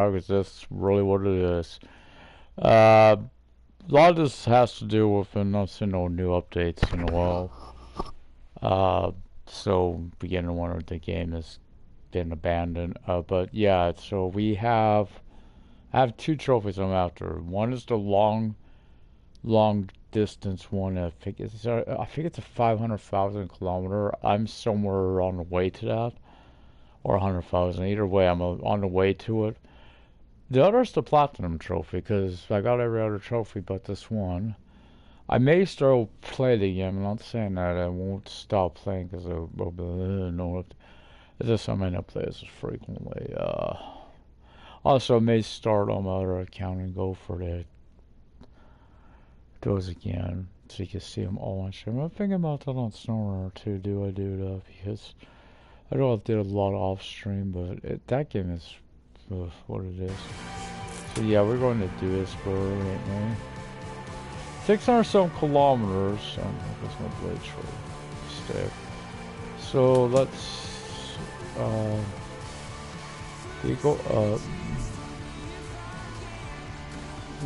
Is this really what it is? Uh, a lot of this has to do with not seeing no new updates in a while. Uh, so beginning one of the game has been abandoned. But yeah, so I have two trophies I'm after. One is the long distance one. I think it's a 500,000 kilometer. I'm somewhere on the way to that, or 100,000. Either way, I'm on the way to it. The other is the platinum trophy because I got every other trophy but this one. I may still play the game. I'm not saying that I won't stop playing because no, it's just I may not play this frequently. Also, I may start on my other account and go for those again so you can see them all on stream. I'm thinking about that on Snowrunner too. Do I do that? Because I know I did a lot off stream, but that game is what it is. So yeah, we're going to Duisburg, ain't we? 600 some kilometers. That's my blade for stick. So let's you go up,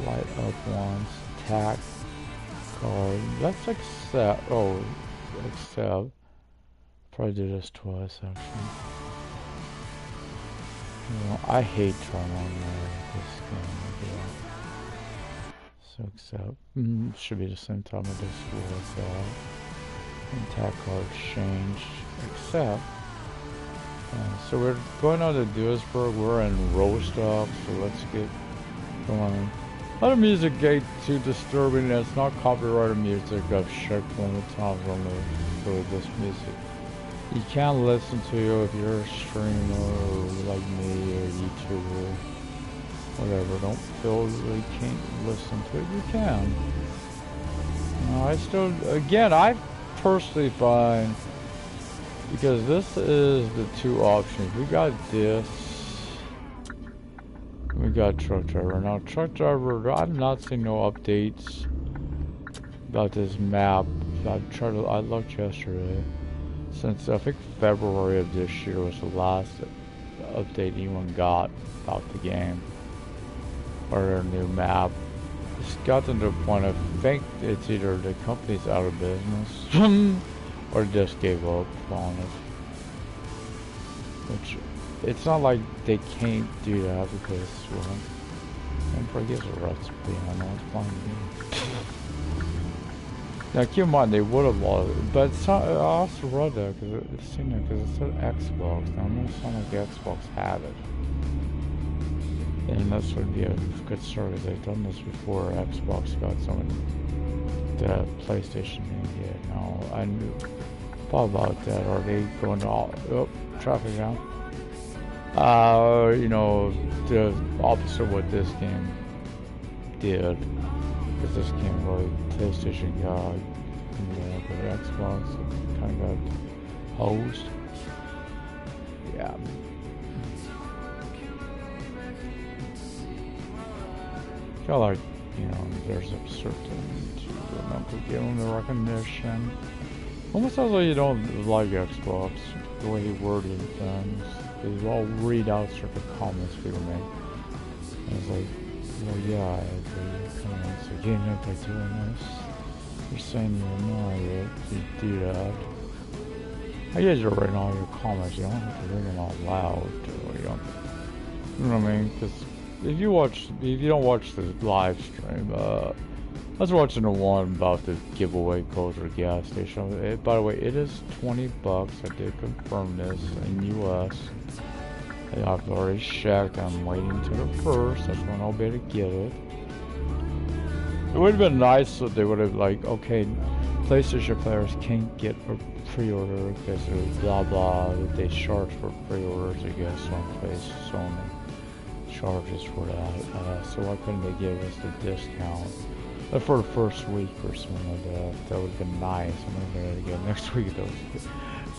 light up once, attack card. Let's accept. Oh, accept. Probably do this twice actually. You know, I hate trying on this game. So accept. Should be the same time I just was attack card change. Accept. So we're going on to Duisburg. We're in Rostock, so let's get going. Not a music gate too disturbing. It's not copyrighted music. I've checked plenty of times on for this music. You can't listen to it if you're a streamer or like me or YouTuber. Whatever, don't feel that you can't listen to it, you can. I still, again, I personally find, because this is the two options. We got this, we got truck driver. Now, truck driver, I've not seen no updates about this map. I looked yesterday. Since I think February of this year was the last update anyone got about the game. Or their new map. It's gotten to the point I think it's either the company's out of business or just gave up on it. Which, it's not like they can't do that because, well, I'm pretty good at a recipe. I know it's fine. Now keep in mind they would have lost it, but it's not, I also read that because it said Xbox. Now it doesn't sound like the Xbox had it. And this would be a good story because they've done this before. Xbox got some of the PlayStation didn't get. Now I knew about that. Are they going to all traffic down? You know, the opposite of what this game did. Because this game really PlayStation got, but Xbox kind of got hosed. Yeah. I feel like, you know, there's a certain to remember giving the recognition. Almost sounds like you don't like Xbox, the way he worded things. They all read out certain comments people make. And it's like, well, yeah, I agree. Come on, so you know by doing this. You're saying you're not it. You do that. I guess you're writing all your comments. You don't have to read them out loud. You know what I mean? Because if you don't watch the live stream, I was watching the one about the giveaway codes for gas station. By the way, it is $20. I did confirm this in US. I've already checked. I'm waiting to the first. That's when I'll be able to get it. It would have been nice if they would have like, okay, PlayStation players can't get a pre-order because of blah blah. They charge for pre-orders, I guess, on Sony charges for that. So why couldn't they give us the discount for the first week or something like that? That would have been nice. I'm gonna get it again next week though.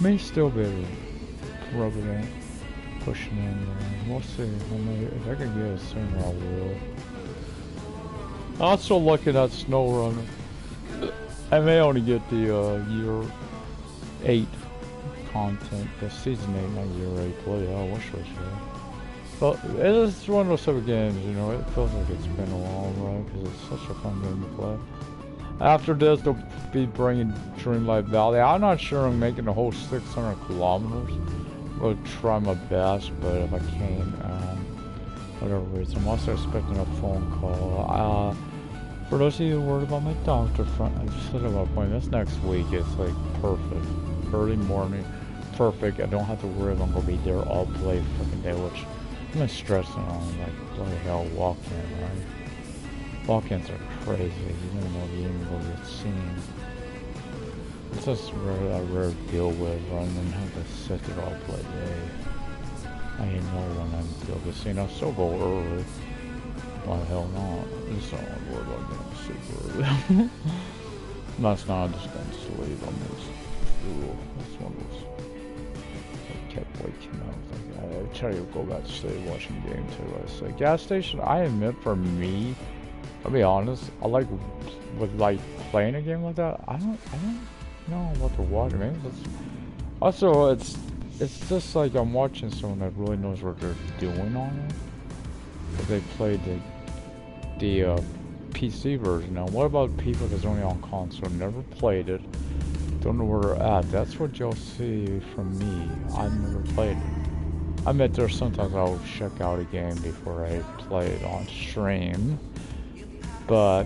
May still be able to rub it in. Pushing in, we'll see. If I can get it sooner, I will. Also looking at SnowRunner. I may only get the year 8 content, the season 8, not year 8. Bloody hell, what should I say? Well, it's one of those type of games, you know, it feels like it's been a while, right? Because it's such a fun game to play. After this, they'll be bringing Dreamlight Valley. I'm not sure I'm making the whole 600 kilometers. I'll try my best, but if I can't, whatever reason. I'm also expecting a phone call. For those of you worried about my doctor front, I just said at my point, this next week is like perfect. Early morning, perfect. I don't have to worry if I'm going to be there all play freaking day, which I'm not stressing on, like, bloody hell, walk-in, right? Walk-ins are crazy. You don't know you even go get seen. It's just a rare deal with, rather than have to sit there all play day. I ain't know when I'm still get seen. I'll still go early. Why the hell not? I just don't want to worry about getting super early. That's not just going to sleep. I'm just, ooh, that's one of those. I kept waking up. Like, I try to go back to sleep watching the game too. I say, gas station, I admit for me, I'll be honest, I like, with like playing a game like that, I don't know what to watch. I mean, also, it's just like I'm watching someone that really knows what they're doing on it. But they played the PC version. Now, what about people that's only on console, never played it, don't know where they're at? That's what you'll see from me. I've never played it. I admit there's sometimes I'll check out a game before I play it on stream. But,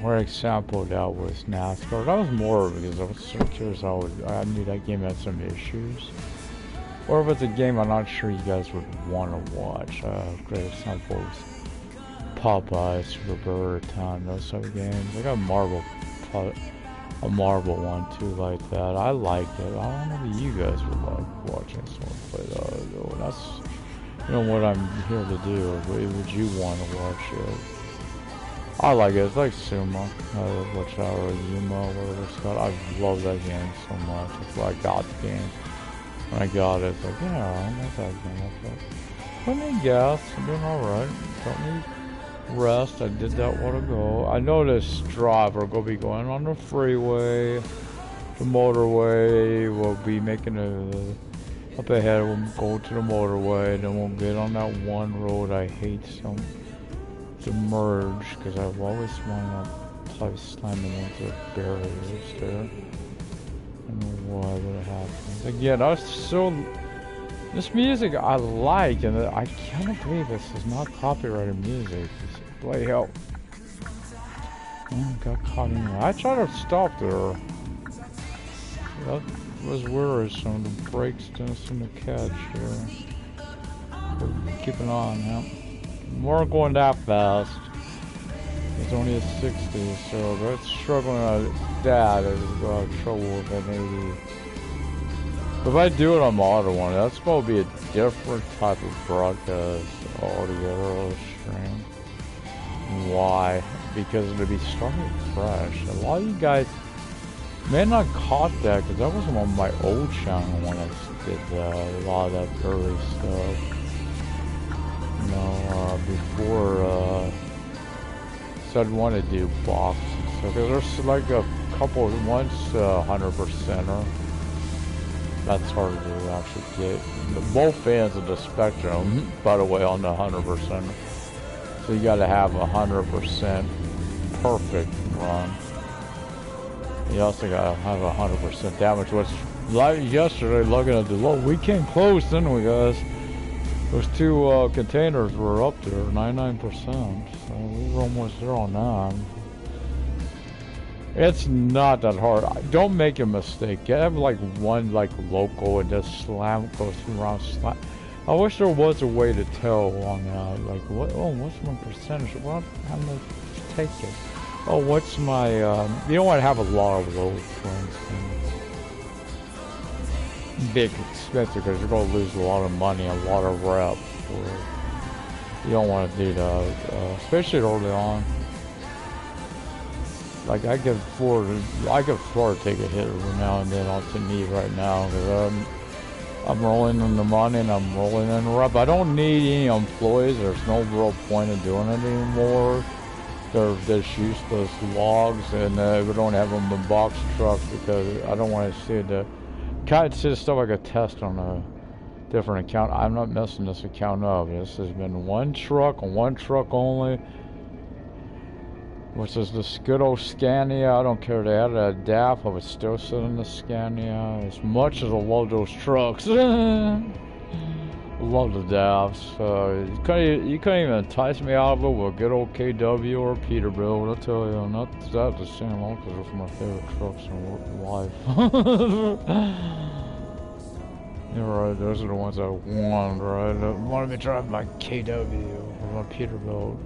for example, that was NASCAR. That was more because I was so curious I knew that game had some issues. Or if it's a game I'm not sure you guys would want to watch. Great examples. Popeye, Super Bird, those type of games. I got a Marvel one too like that. I like it. I don't know if you guys would like watching someone play that though. That's, you know, what I'm here to do. Would you want to watch it? I like it. It's like Sumo. Watch out, or Yuma, whatever it's called. I love that game so much. That's why I got the game. When I got it, it's like, yeah, I like that game. Put me gas, I'm doing alright. Don't need rest, I did that a while ago. I know this driver will be going on the freeway, the motorway, we'll be making up ahead, we'll go to the motorway, then we'll get on that one road I hate to merge, because I've always wanted to try slamming into barriers there. I don't know why that happens. Again, this music I like, and I can't believe this is not copyrighted music. It's bloody hell. Oh, got caught in there. I tried to stop there. That was wearisome. The brakes didn't seem to catch here. But keeping on, yeah. We weren't going that fast. It's only a 60, so that's struggling at that. I was trouble with an 80. If I do it on the auto one, that's going to be a different type of broadcast altogether stream. Why? Because it'll be starting fresh. A lot of you guys may not caught that, because that wasn't on my old channel when I did a lot of that early stuff. You know, before, so I'd want to do boxes. So, because there's like a couple, once 100%er. That's hard to actually get. Both ends of the spectrum, by the way, on the 100%. So you gotta have 100% perfect run. You also gotta have 100% damage, which, like yesterday, looking at the low, we came close, didn't we, guys? Those two containers were up there, 99%. So we were almost there on that. It's not that hard. Don't make a mistake. Get like one like local and just slam, go around slam. I wish there was a way to tell on that. Like what? Oh, what's my percentage? Well, I'm gonna take it. Oh, what's my? You don't want to have a lot of loads, for instance. Big expensive because you're gonna lose a lot of money, a lot of reps. You don't want to do that, especially early on. Like I can afford to take a hit every now and then onto me right now because I'm rolling in the money and I'm rolling in the rep. I don't need any employees. There's no real point in doing it anymore. They're just useless logs, and we don't have them in box trucks because I don't want to see the kind of stuff like a test on different account. I'm not messing this account up. This has been one truck only, which is this good old Scania. I don't care if they added a DAF, I would still sit in the Scania. As much as I love those trucks. Love the DAFs. You couldn't even entice me out of it with a good old KW or Peterbilt. I'll tell you, not that the same long because those are my favorite trucks in life. You're right, those are the ones I wanted, right? I wanted me to drive my KW or my Peterbilt.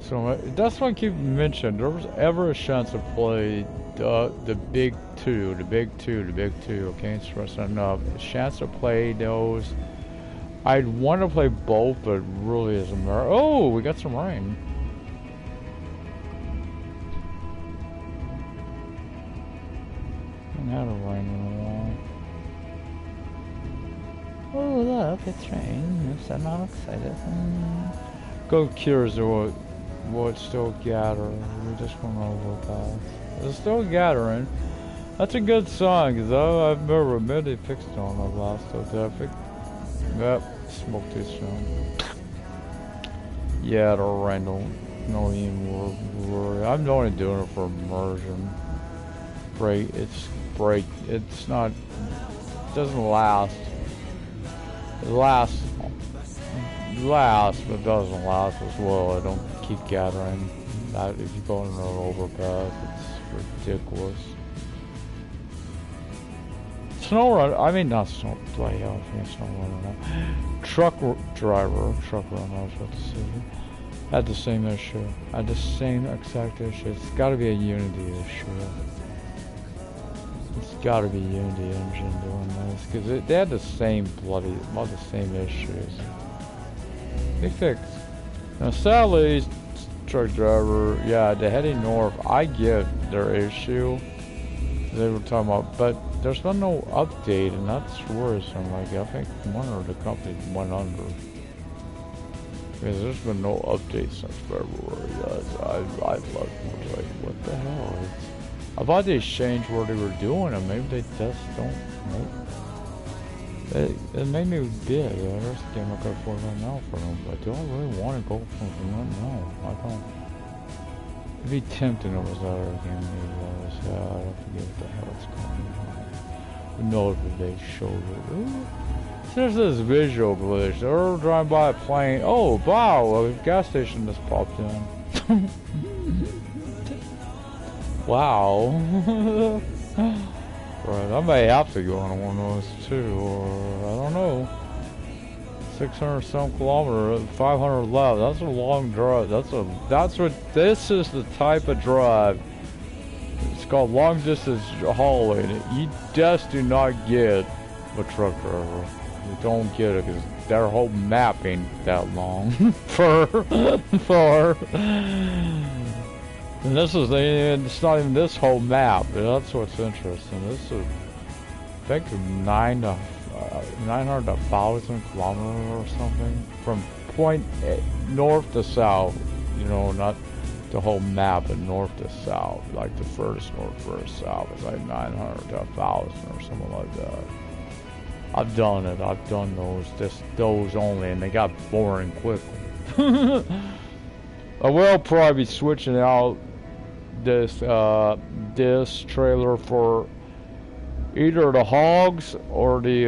So that's why I keep mentioning, there was ever a chance to play the big two, I can't stress that enough. A chance to play those. I'd want to play both, but really as a matter. Oh, we got some rain. Haven't had a rain in a while. Oh look, it's rain. I'm not excited. Go curious what's still gathering. We just went over that. It's still gathering. That's a good song, because I remember maybe they fixed it on the last epic. Yep, smoked this one. Yeah, the rain don't even worry. I'm only doing it for immersion. It's not, it doesn't last. It lasts, but it doesn't last as well. I don't keep gathering. If you go on an overpass, it's ridiculous. Snow runner, I mean not snow play, I think snow runner. Truck driver, I was about to say, had the same issue. Had the same exact issue. It's got to be a Unity issue. It's got to be Unity engine doing this, because they had the same all the same issues. They fixed. Now sadly, truck driver, yeah, the heading north, I get their issue. They were talking about, but there's been no update, and that's worrisome. Like, I think one of the companies went under. Because there's been no update since February. I've like, what the hell? I thought they changed what they were doing, and maybe they just don't. It made me big. There's a game I could afford right now for them, but do I really want to go for them? No, I don't. It'd be tempting if it was other game I forget what the hell it's called. Who knows if they showed it? Ooh. There's this visual glitch. They're driving by a plane. Oh, wow, a gas station just popped in. Wow. Right, I may have to go on one of those too, or I don't know. 600 some kilometers, 500 left. That's a long drive. This is the type of drive. It's called long distance hauling. You just do not get a truck driver. You don't get it because their whole map ain't that long and this is it's not even this whole map, but that's what's interesting. This is, I think, 900 to 1,000 kilometers or something from point north to south. You know, not the whole map, but north to south. Like the furthest north, furthest south is like 900 to 1,000 or something like that. I've done it. I've done those only, and they got boring quickly. I will probably be switching out this trailer for either the hogs or the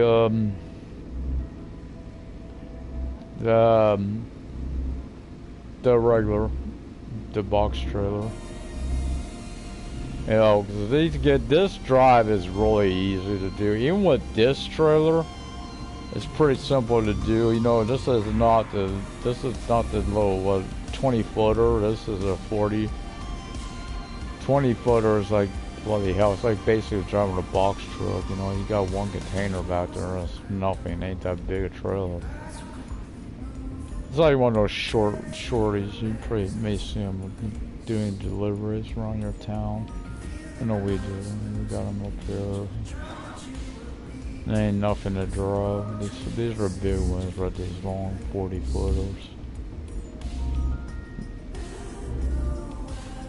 regular, the box trailer. You know, because this drive is really easy to do. Even with this trailer, it's pretty simple to do. You know, this is not the little 20 footer. This is a 40. 20 footer is like bloody hell. It's like basically driving a box truck. You know, you got one container back there. It's nothing. Ain't that big a trailer. It's like one of those shorties. You probably may see them doing deliveries around your town. I know we do. We got them up here. There ain't nothing to drive. These are big ones, right? These long 40 footers.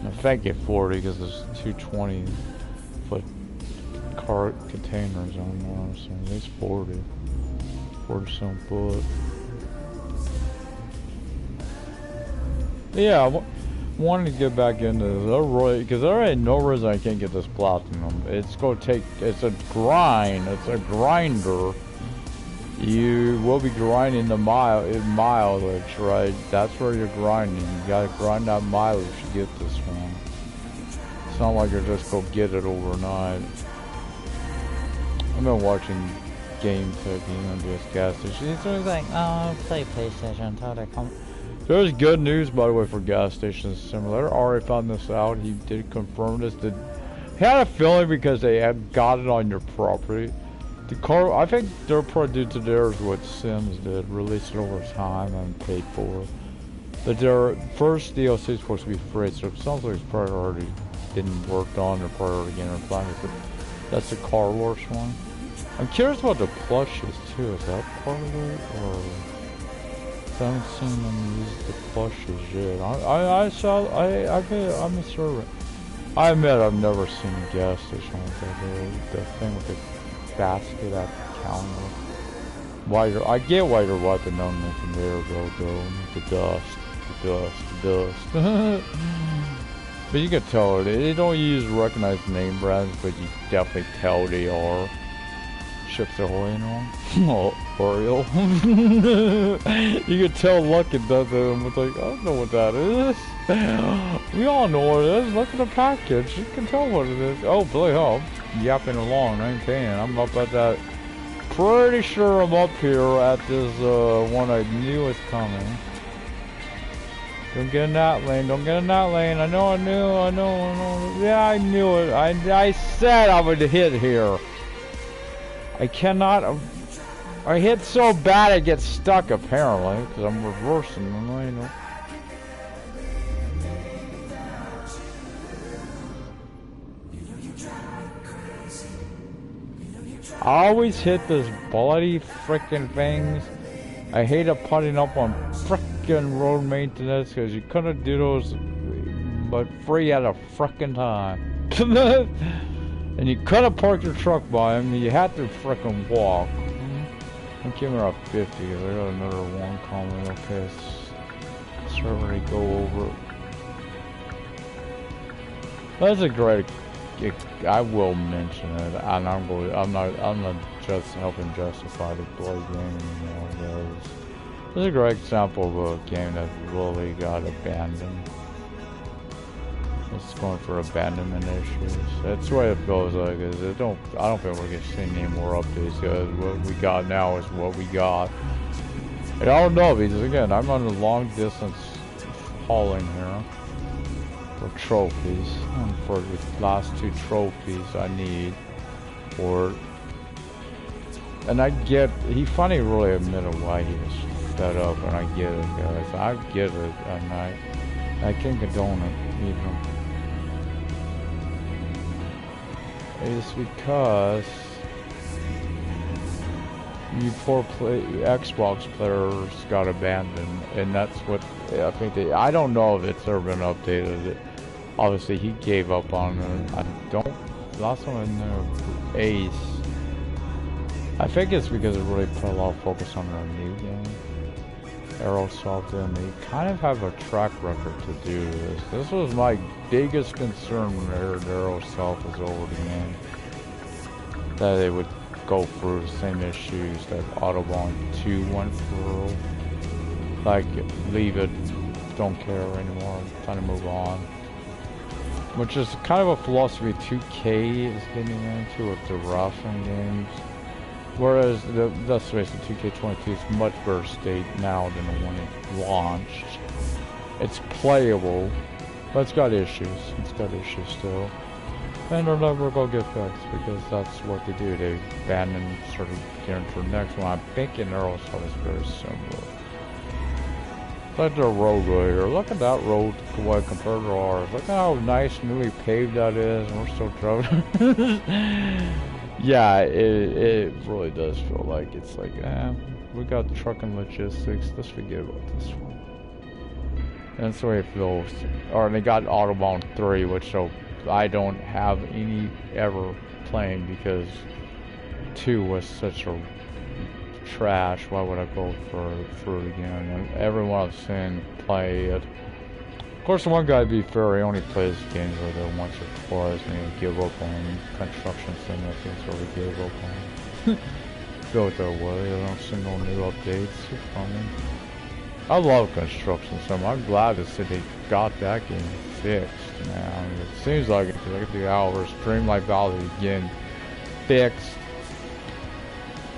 I think it's 40 because there's two 20-foot cart containers on there, so it's 40 some foot. Yeah, I wanted to get back into this, because there ain't no reason I can't get this platinum. It's gonna take, it's a grind, it's a grinder. You will be grinding the mileage, right? That's where you're grinding. You gotta grind that mileage to get this one. It's not like you're just go get it overnight. I've been watching Game Tech, you know, this gas station. He's always like, oh, play PlayStation until they come. There's good news, by the way, for gas stations similar. Ari found this out. He did confirm this. He had a feeling because they had got it on your property. The car, I think they're probably due to theirs what Sims did, release it over time and paid for it. But their first DLC is supposed to be free, so it sounds like it's probably already been worked on, or probably already getting replanted. But that's the car wash one. I'm curious about the plushes too. Is that part of it, or I haven't seen them use the plushes yet? I'm a servant. I admit I've never seen a gas station like that. The thing with the basket at the counter. I get why you're wiping on this, and there go the dust. But you can tell they don't use recognized name brands, but you definitely tell they are. Chips Ahoy and all. Oh, Oreo. You can tell Lucky does it, and it's like, I don't know what that is. We all know what it is. Look at the package. You can tell what it is. Oh, Billy Hub. Yapping along. I ain't paying. I'm up at that. Pretty sure I'm up here at this one I knew was coming. Don't get in that lane. Don't get in that lane. I know. Yeah, I knew it. I said I would hit here. I cannot. I hit so bad I get stuck apparently because I'm reversing the lane. I always hit those bloody frickin' things. I hate putting up on frickin' road maintenance because you couldn't do those but free at a frickin' time. And you couldn't park your truck by him, you had to frickin' walk. I came around 50 because I got another one coming. Okay, let's already go over it. That's a great. I will mention it, and I'm not just helping justify the bloody game anymore. This is a great example of a game that really got abandoned. It's going for abandonment issues. That's the way it feels like. I don't think we're gonna see any more updates. Because what we got now is what we got. And I don't know because again, I'm on a long distance hauling here for trophies. And for the last 2 trophies I need for it. And I get. He finally really admitted why he was fed up, and I get it, guys. I get it, and I can't condone it even. It's because you poor Xbox players got abandoned, and that's what I think they. I don't know if it's ever been updated. Obviously, he gave up on it. I don't. Last time I knew Ace. I think it's because it really put a lot of focus on their new game, Aerosoft, and they kind of have a track record to do this. This was my biggest concern when I heard Aerosoft was over the game. That they would go through the same issues that Autobahn 2 went through. Like, leave it, don't care anymore, trying to move on. Which is kind of a philosophy 2K is getting into with the racing games. Whereas, let's face it, 2K22 is much better state now than the one it launched. It's playable, but it's got issues. It's got issues still. And they're never going to get fixed because that's what they do. They abandon sort of getting to the next one. I'm thinking Aerosoft is very similar. Like the roadway here. Look at that road compared to ours. Look at how nice, newly paved that is, and we're still driving. Yeah, it really does feel like it's like, we got trucking logistics, let's forget about this one. And that's the way it feels. Or they got Autobahn 3, which so I don't have any ever playing because 2 was such a trash. Why would I go for it again? And everyone I've seen play it. Of course, one guy, to be fair, he only plays games like that once or twice, and he give up on construction simulations, so he gave up on built that way. I don't see no new updates coming. I love construction sim. I'm glad to see they got that game fixed, man. It seems like it. Look at the hours. Dreamlight Valley again fixed.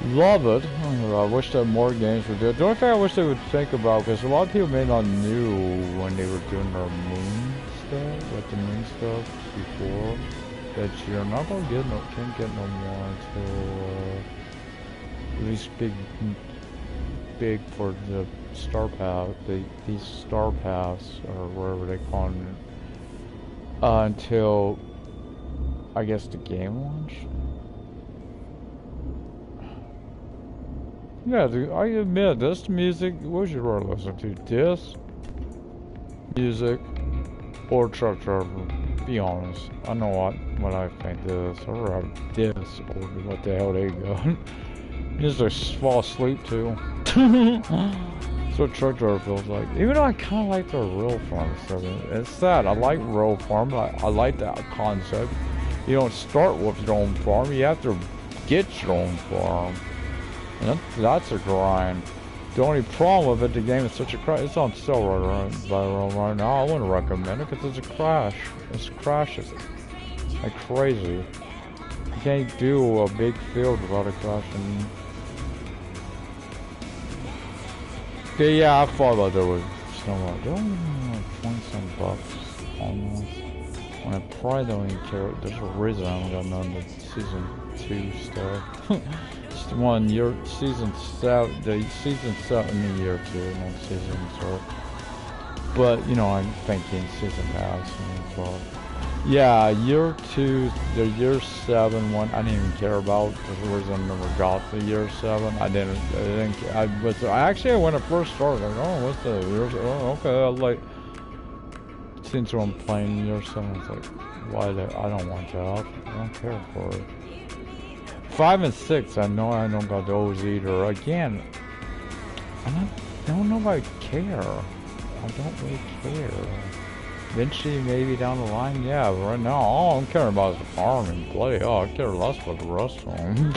Love it. I wish that more games would do it. The only thing I wish they would think about, because a lot of people may not knew when they were doing their moon stuff, like the moon stuff before, that you're not gonna get can't get no more until at least big for the star path. These star paths or whatever they call them, until I guess the game launch. Yeah, I admit, this music, what you rather listen to? This music or truck driver? Be honest. I know what I think this. I'd rather this or what the hell they got. Just to fall asleep too. That's what truck driver feels like. Even though I kind of like the real farm stuff. It's sad. I like real farm. I like that concept. You don't start with your own farm. You have to get your own farm. And that's a grind. The only problem with it, the game is such a crash. It's on sale right now. I wouldn't recommend it because it's a crash. It crashes like crazy. You can't do a big field without it crashing. Okay, yeah, I thought about there was somewhere. They only like 20 some bucks almost. When I probably don't even care. There's a reason I haven't got none of the season 2 stuff. One year, season 7, the season 7 in year 2, not season 4. But you know, I'm thinking season pass and so. Yeah, year 2, the year 7 one, I didn't even care about. For the reason I never got the year 7. I when I first started, like, oh, what's the year? Oh, okay, I like. Since I'm playing year 7, it's like, why? I don't want that. I don't care for it. 5 and 6, I know I don't got those either. Again, I don't know if I care. I don't really care. Eventually, maybe down the line, yeah. But right now, all I'm caring about is the farm and play. Oh, I care less about the rest of them.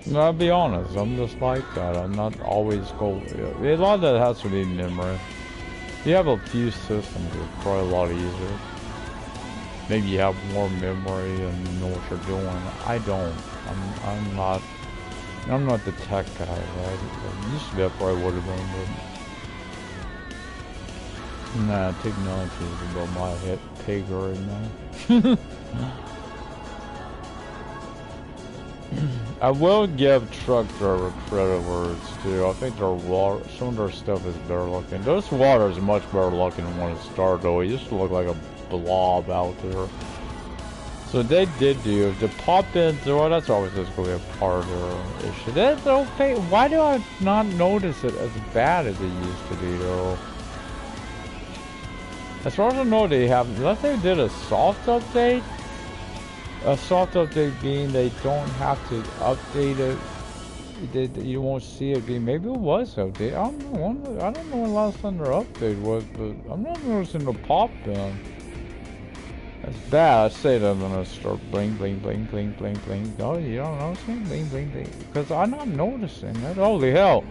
No, I'll be honest, I'm just like that. I'm not always go. A lot of that has to be memory. If you have a few systems, it's probably a lot easier. Maybe you have more memory and you know what you're doing. I don't. I'm not the tech guy, right? I used to be, I probably would have been, but nah, technology is above my head pay grade now. I will give truck driver credit where it's due. I think their water, some of their stuff is better looking. This water is much better looking than when it started though. It used to look like a blob out there. So they did do the pop-ins. Well, that's always just going to be a part of their issue. That's okay. Why do I not notice it as bad as it used to be though? As far as I know, they have, unless they did a soft update. A soft update being they don't have to update it. You won't see it being. Maybe it was updated. I don't know. I don't know when last time their update was, but I'm not noticing the pop-in. That's bad. I say that I'm gonna start bling bling bling bling bling bling. Oh, you don't notice me? Bling bling bling. Because I'm not noticing it. Holy hell.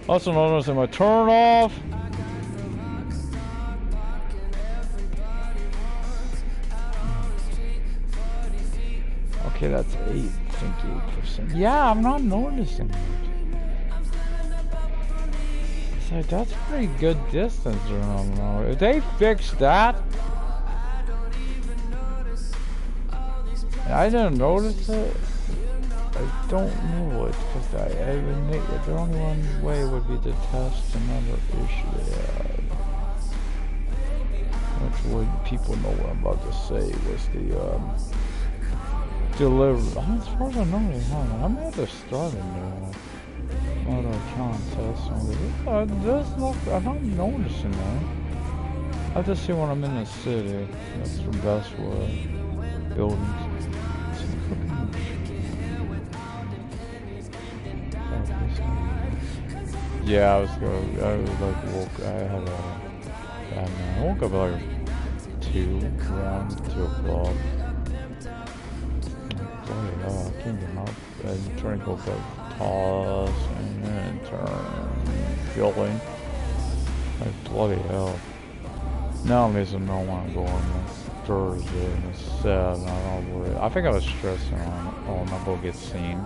Also noticing my turn off. Okay, that's 8%. Yeah, I'm not noticing it. So that's pretty good distance around now. If they fix that, and I didn't notice it, I don't know it, because I admit the only one way would be to test another issue they had. Which would, people know what I'm about to say, was the, delivery. As far as I know, they haven't. I'm at the starting auto contest. I'm not noticing that. I have to see when I'm in the city. That's the best way. Buildings. Yeah, I was like woke. I had a bad night. I woke up at like 2 o'clock. Bloody hell, I can't get up. I'm trying to go back, tossing and turning, feeling. Like bloody hell. Now I'm missing no one going on Thursday and it's 7. I don't worry. I think I was stressing on it. Oh, I'm not gonna get seen.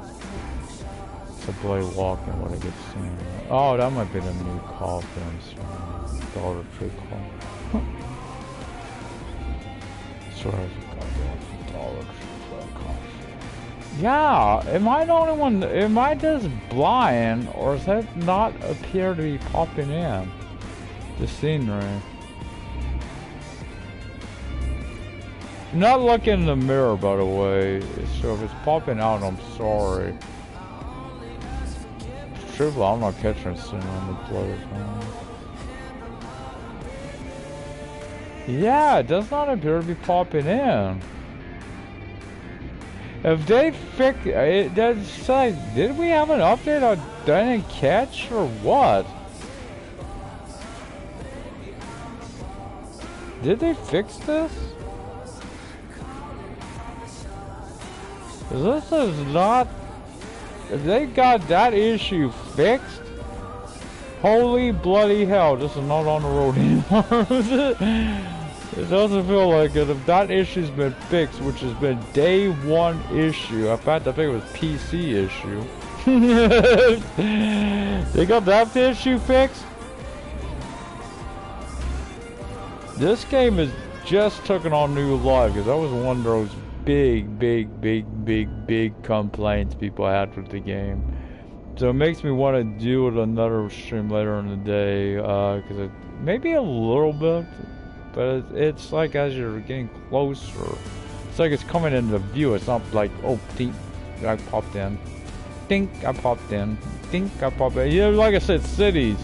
It's a bloody walking when I get seen. Oh, that might be the new conference. Dollar Tree call. Sorry, I forgot Dollar Tree. Yeah, am I the only one? Am I just blind, or does that not appear to be popping in the scenery? Not looking in the mirror, by the way. So if it's popping out, I'm sorry. Truthfully, I'm not catching it soon on the bloody phone. Yeah, it does not appear to be popping in. If they fix it, that's like, did we have an update on didn't catch or what? Did they fix this? This is not. If they got that issue fixed, holy bloody hell, this is not on the road anymore. It doesn't feel like it. If that issue's been fixed, which has been day 1 issue, in fact, I think it was PC issue. They got that issue fixed? This game has just taken on new life, because that was one of those big complaints people had with the game. So it makes me want to do it another stream later in the day, because it maybe a little bit, but it's like as you're getting closer, it's like it's coming into view. It's not like, oh, dink, I popped in, dink, I popped in, dink, I popped in. Yeah, like I said, cities.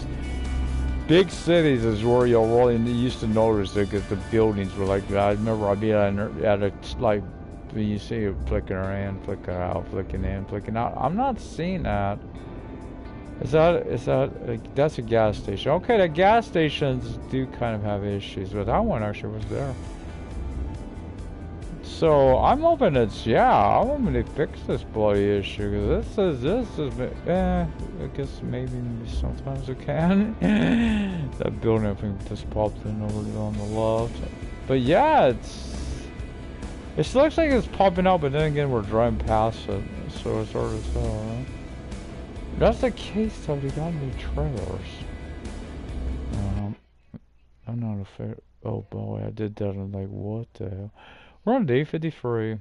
Big cities is where you'll really used to notice it, because the buildings were like, I remember I'd be at a like, when you see it flicking in, flicking out, flicking in, flicking out. I'm not seeing that. Is that, that's a gas station. Okay, the gas stations do kind of have issues, but that one actually was there. So, I'm hoping it's, I'm hoping they fix this bloody issue, because this is, I guess maybe sometimes it can. That building, I think, just popped in over on the left. But yeah, it looks like it's popping out, but then again, we're driving past it, so it's hard to tell, right? If that's the case, though, we got new trailers. I'm not a fair. Oh boy, I did that. I'm like, what the hell? We're on day 53.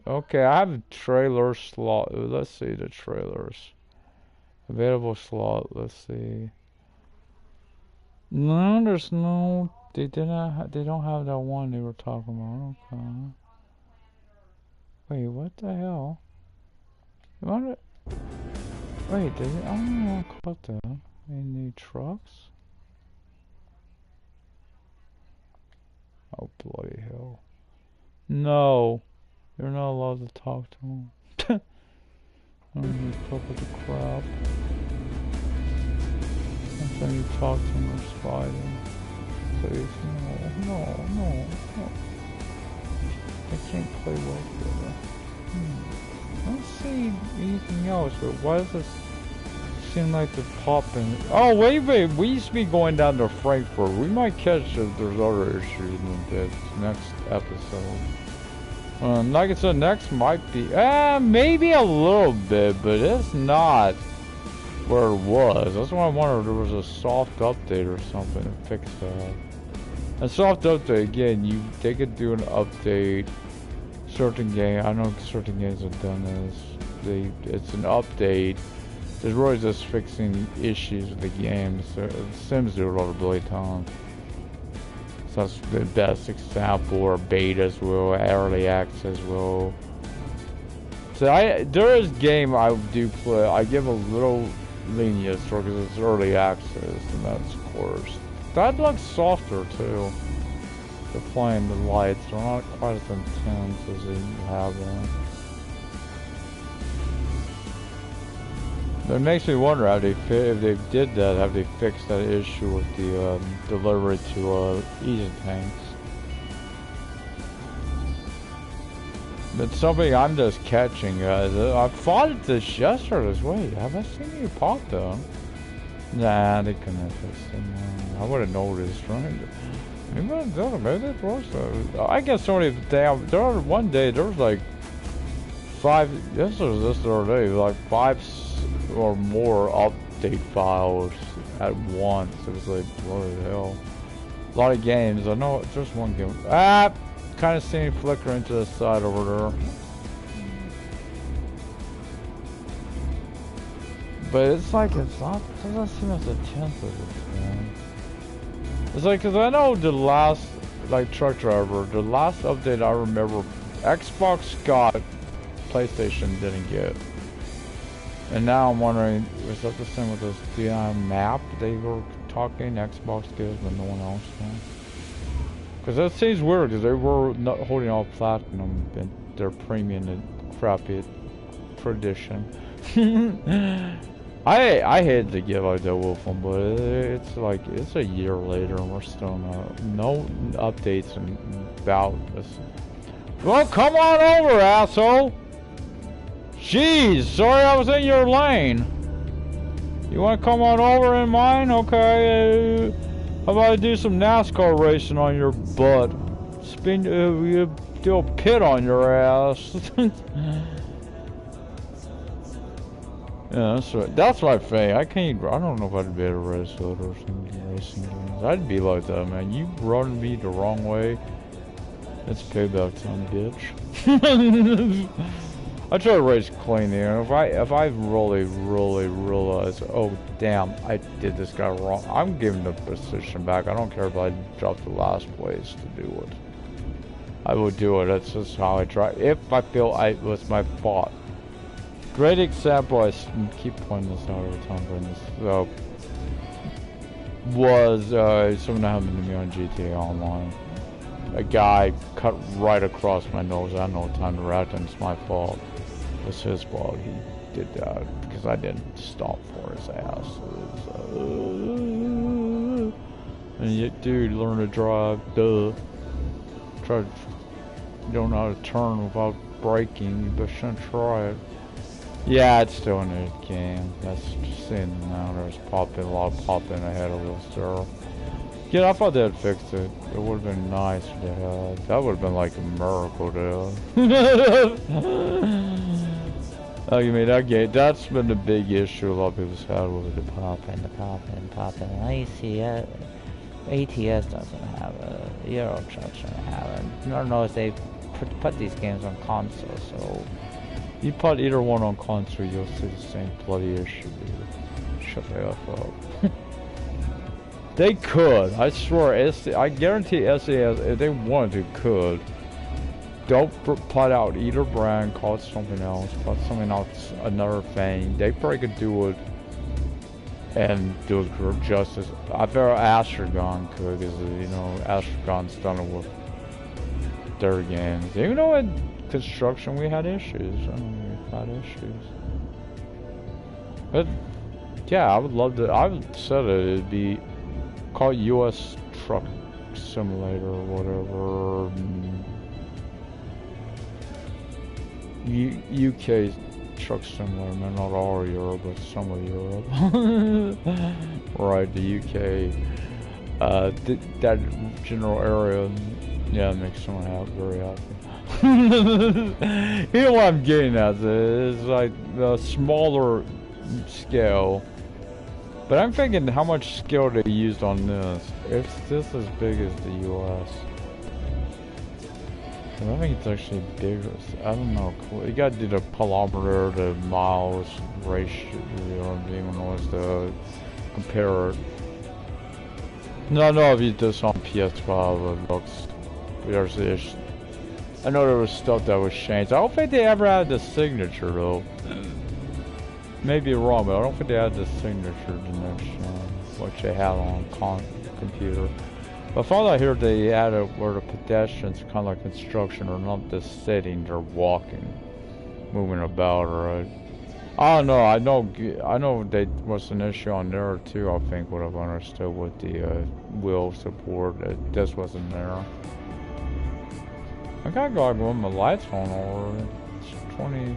Okay, I have a trailer slot. Let's see the trailers. Available slot. Let's see. No, there's no. They didn't. They don't have that one they were talking about. Okay. Wait, what the hell? What? Wait, did it? I don't know what caught that. Any trucks? Oh, bloody hell. No. You're not allowed to talk to him. I don't need to talk with the crap. Next time you talk to him or spy him. Please, no. I can't play well together. I don't see anything else, but why does this seem like the popping? Oh, wait, we used to be going down to Frankfurt. We might catch if there's other issues in this next episode. Like I said, next might be, maybe a little bit, but it's not where it was. That's why I wondered if there was a soft update or something to fix that. A soft update, again, they could do an update. Certain game, I know certain games have done this. It's an update. It's really just fixing issues with the game. So Sims do it all the bloody time. So that's the best example, or betas will, early access will. So there is game I do play. I give a little lenience for because it's early access, and that's of course. That looks softer too. They're playing the lights. They're not quite as intense as they have them. It makes me wonder how if they did that, have they fixed that issue with the delivery to Easy Tanks? It's something I'm just catching, guys. I fought this yesterday. Wait, have I seen you pop them? Nah, they couldn't have fixed them. I would have noticed, right? Maybe it was. I guess somebody there one day there was like 5. This other day, like 5 or more update files at once. It was like, what the hell? A lot of games. I know just one game. Kind of seeing flicker into the side over there. But it's like, it's not, it doesn't seem as intense as it's been. It's like, cause I know the last, like truck driver, the last update I remember, Xbox got, PlayStation didn't get. And now I'm wondering, was that the same with this DI map? They were talking Xbox gives, but no one else can. Because that seems weird, because they were not holding all platinum and their premium and crappy tradition. I hate to give out that Wolf one, but it's like, it's a year later and we're still no updates about this. Well, come on over, asshole! Jeez, sorry I was in your lane. You want to come on over in mine? Okay. How about I do some NASCAR racing on your butt? Spin, you do a pit on your ass. Yeah, that's my thing. I don't know if I'd be able to race with or some racing games. I'd be like that, man. You run me the wrong way, it's payback time, bitch. I try to race clean here. If I really realize, oh damn, I did this guy wrong, I'm giving the position back. I don't care if I drop the last place to do it. I will do it. That's just how I try. If I feel it was my fault. Great example. I keep pointing this out every time. Was something that happened to me on GTA Online. A guy cut right across my nose. I had no time to react, and it's my fault. It's his fault. He did that because I didn't stop for his ass. And yet, dude, learn to drive. Duh. You don't know how to turn without braking, but shouldn't try it. Yeah, it's still in the game. That's just seeing now. There's a lot of popping ahead of us there. Yeah, I thought they'd fixed it. It would have been nice to have. That would have been like a miracle to have. Oh, you mean that game? That's been the big issue a lot of people's had with the popping. ATS doesn't have it. Euro Truck doesn't have it. I don't know if they put these games on console, so you put either one on console, you'll see the same bloody issue. Shut the F up. They could. I swear. I guarantee SAS, if they wanted to, could. Don't put out either brand, call it something else, put something else, another thing. They probably could do it and do it for justice. I bet Astragon could, because, you know, Astragon's done it with their games. Even though in construction we had issues. I don't know, we had issues. But, yeah, I would love to. I would said it'd be called US Truck Simulator or whatever. UK Truck Simulator, man, not all of Europe, but some of Europe. Right, the UK. That general area, yeah, makes someone very happy. You know what I'm getting at? It's like the smaller scale. But I'm thinking how much skill they used on this. It's this as big as the US. I think it's actually bigger. I don't know. You gotta do the kilometer to miles ratio. You know, even knows to compare it. No, if you do this on PS5, it looks. There's the issue. I know there was stuff that was changed. I don't think they ever had the signature though. Maybe wrong, but I don't think they had the signature dimension, which they had on computer. But I found out here they added where the pedestrians kind of like construction are not just sitting, they're walking, moving about, right? I don't know. I know they was an issue on there too. I think what I've understood with the wheel support, this wasn't there. I gotta go with my lights on already. It's 2000.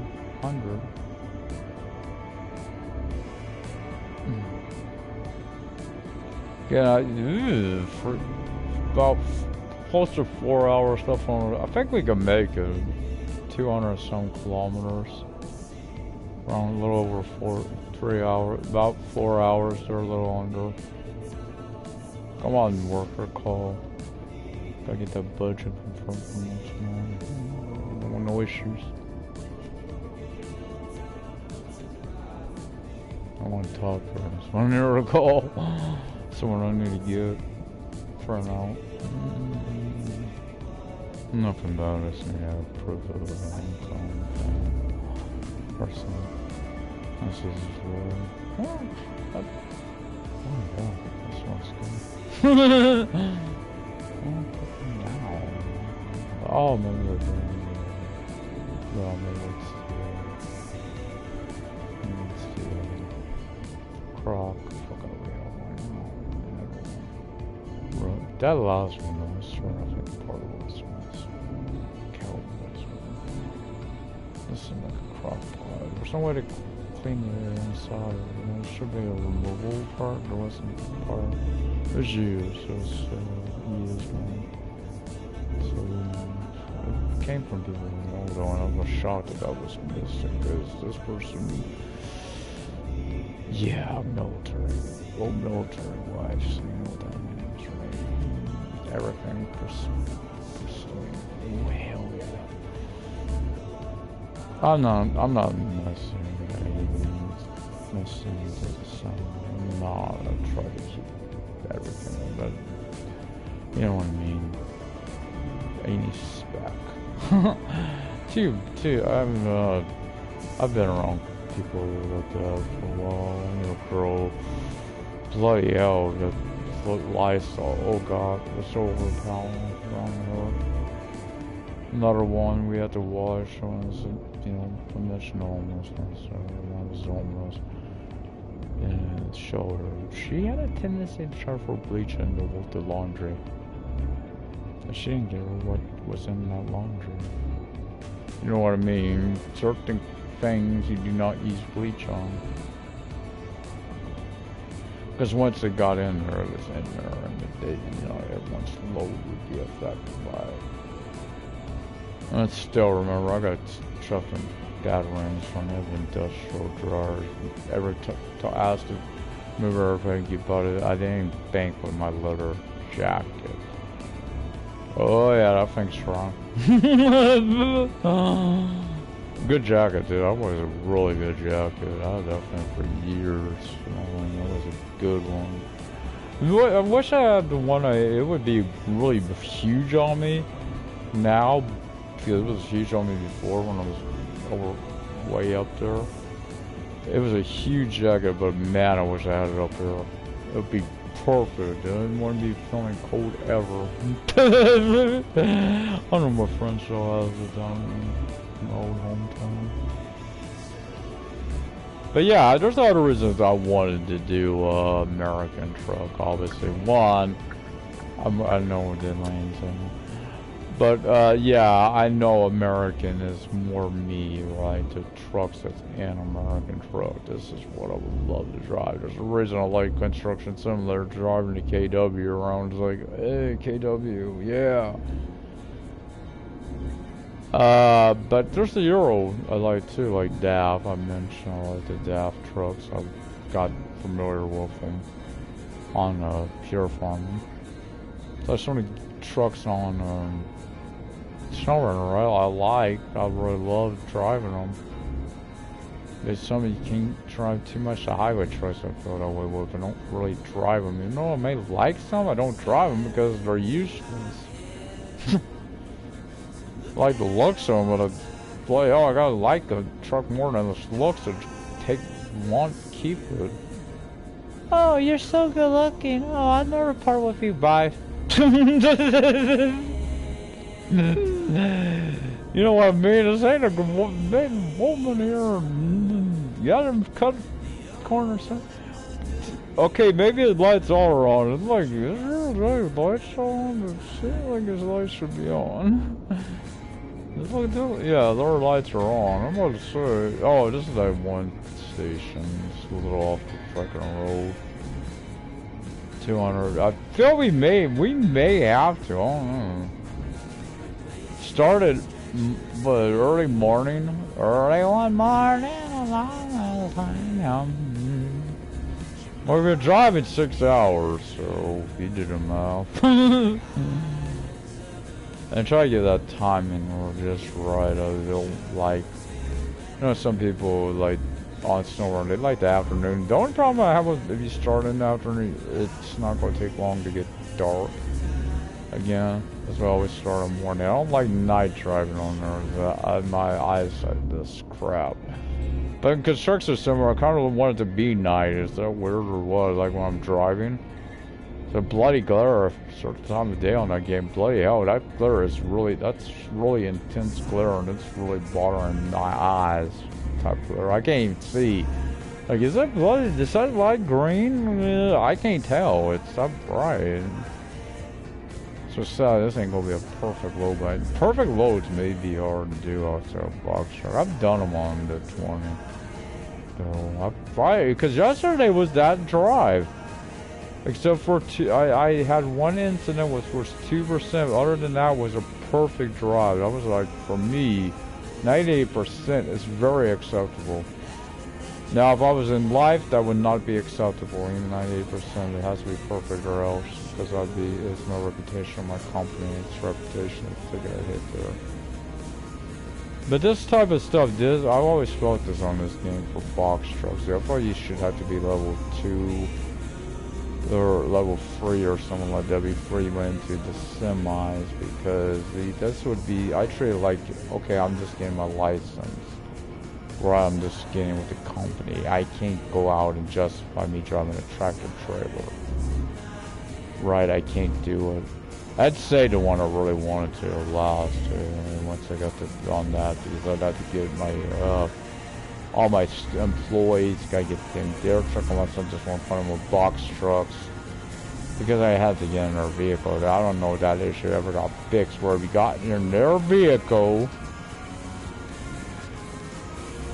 Yeah, for about close to 4 hours stuff on. I think we can make it 200 some kilometers. Around a little over 3 hours, about 4 hours or a little under. Come on, worker call. Gotta get that budget confirmed from this morning. No issues. I want to talk first. I need to call someone I need to get for an out. Nothing about us. I have proof of it. Person. This is oh my god, this one's good. Oh, maybe they're doing well, maybe it's the croc. That last one though, I think part of this one's Cowboys. This is like a croc pod. There's no way to clean the air inside. There should be a removable part. There wasn't a part. There's used, so it's used one. So it came from people who know though, and I was shocked that I was missing because this person, yeah, military, old military wife, so you know what that means, right? Everything pursuing. Oh hell yeah! I'm not messing. Messing with the sun. I'm not. I try to keep everything, but you know what I mean. Any spec. too. I've been around people like that for a while. You know, girl. Bloody hell, the Lysol. Oh god, it's overpowering around her. Another one we had to wash when I was, you know, permission almost. So when I was almost. And showed her. She had a tendency to try for bleach and the laundry. She didn't get what was in that laundry. You know what I mean? Certain things you do not use bleach on. Because once it got in there, it was in there, and you know, everyone's load would be affected by it. And I still remember, I got chuffing gatherings from every industrial drawers. Every asked to move everything you bought it. I didn't bank with my leather jacket. Oh yeah, that thing's strong. Good jacket, dude. That was a really good jacket. I had that thing for years. That was a good one. I wish I had the one. It would be really huge on me now, because it was huge on me before when I was way up there. It was a huge jacket, but man, I wish I had it up there. It would be perfect. I didn't want to be feeling cold ever. I don't know, my friend still has it down in my old hometown. But yeah, there's other reasons I wanted to do American truck. Obviously, one, I know it didn't land something. But yeah, I know American is more me, right? The trucks that's an American truck. This is what I would love to drive. There's a reason I like construction simulator, driving the KW around. It's like, hey, KW, yeah. But there's the Euro I like too, like DAF. I mentioned I like the DAF trucks. I got familiar with them on Pure Farming. So there's so many trucks on SnowRunner I really love driving them. There's some you can't drive too much the highway trucks I feel that way with. I don't really drive them. You know, I may like some, I don't drive them because they're useless. I like the looks of them, but I gotta like the truck more than the looks to keep it. Oh, you're so good looking. Oh, I'll never part with you. Bye. You know what I mean? This ain't a good woman here. got them cut corners. Okay, maybe the lights are on. It's like, is there lights on? It seems like his lights should be on. Yeah, their lights are on. I'm about to say, oh, this is that one station. It's a little off the fucking road. 200. I feel we may have to. I don't know. Started, but early morning. Early one morning. Well, we've been driving 6 hours, so you did the math. And try to get that timing just right. I don't like, you know, some people like on snowrun, they like the afternoon. The only problem I have with if you start in the afternoon, it's not going to take long to get dark again. That's why I always start in the morning. I don't like night driving on there. My eyesight, this crap. But in construction similar, I kind of want it to be night. Is that weird or what? Like when I'm driving? The bloody glare, sort of time of day on that game, bloody hell, that glare is really, that's really intense glare, and it's really bothering my eyes, type of glare. I can't even see. Like, is that bloody, is that light green? I can't tell, it's that bright. So sad, this ain't gonna be a perfect load, but perfect loads may be hard to do outside a box truck. I've done them on the 20. So, because yesterday was that drive. Except for I had one incident which was 2%. Other than that, was a perfect drive. That was like, for me, 98% is very acceptable. Now, if I was in life, that would not be acceptable. Even 98%, it has to be perfect or else, because it's my reputation, my company, its reputation is taking a hit there. But this type of stuff, I've always felt this on this game for box trucks. I thought you should have to be level 2. Or level 3 or something like that before you went into the semis, because this would be, I treat it like, okay, I'm just getting my license, or I'm just getting with the company. I can't go out and justify me driving a tractor trailer. Right, I can't do it. I'd say the one I really wanted to last, and once I got on that, because I'd have to get my, all my employees, gotta get them their truck, unless I just want to put them with box trucks, because I had to get in their vehicle. I don't know if that issue ever got fixed, where we got in their vehicle,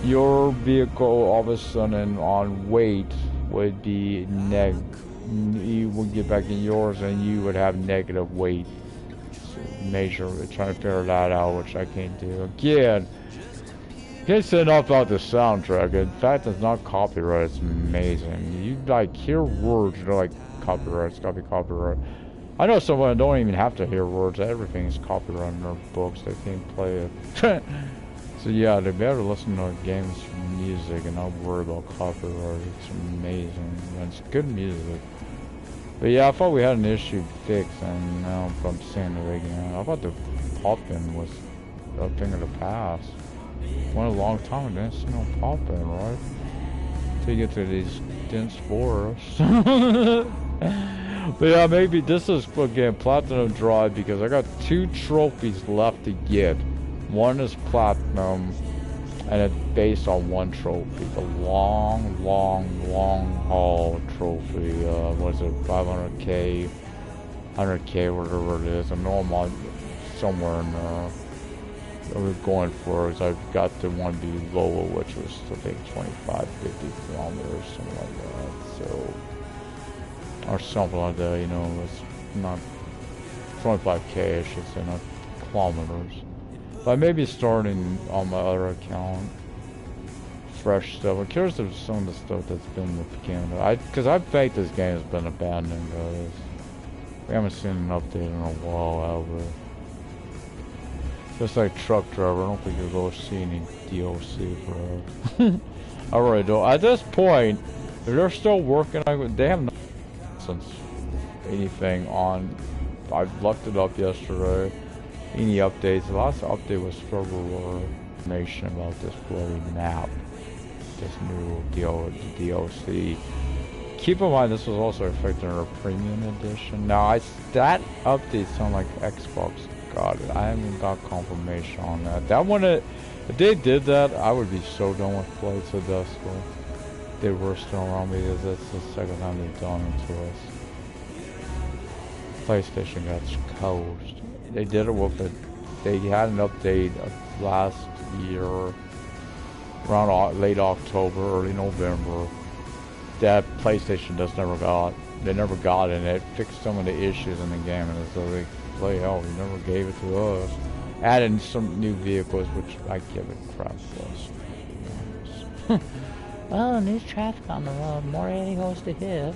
your vehicle all of a sudden on weight would be you would get back in yours and you would have negative weight. So measure, trying to figure that out, which I can't do. Again, can't say enough about the soundtrack. In fact, it's not copyright. It's amazing. You like hear words, you're like, copyright. It's gotta be copyright. I know someone don't even have to hear words. Everything's copyright in their books. They can't play it. So yeah, they better listen to games music and not worry about copyright. It's amazing. And it's good music. But yeah, I thought we had an issue fixed, and now I'm seeing it again. I thought the pop-in was a thing of the past. Went a long time and didn't see no pop-in, right? Till you get to these dense forests. But yeah, maybe this is, again, Platinum Drive, because I got 2 trophies left to get. One is Platinum, and it's based on 1 trophy. The long haul trophy. What is it, 500k, 100k, whatever it is. I know I'm on somewhere in we're going for is I've got the one below, which was I think 25, 50 kilometers, something like that. So, or something like that, you know, it's not 25k, I should say, not kilometers. But maybe starting on my other account, fresh stuff. I'm curious if some of the stuff that's been with Canada. Because I think this game has been abandoned, guys. We haven't seen an update in a while, ever. Just like truck driver, I don't think you'll go see any DLC for it. I really don't. At this point, if they're still working, they have no since anything on. I looked it up yesterday. Any updates? The last update was February. Information about this bloody map, this new DLC. Keep in mind, this was also affecting our premium edition. Now, that update sounded like Xbox got it. I haven't got confirmation on that. That one, if they did that, I would be so done with Flights of Dusco. They were still around because that's the second time they've done it to us. PlayStation got coast. They did it with it. They had an update last year, around late October, early November. That PlayStation just never got. They never got it. It fixed some of the issues in the game, and so they play, oh, you never gave it to us. Added some new vehicles, which I give it crap for. Oh, new traffic on the road, more a-holes to hit.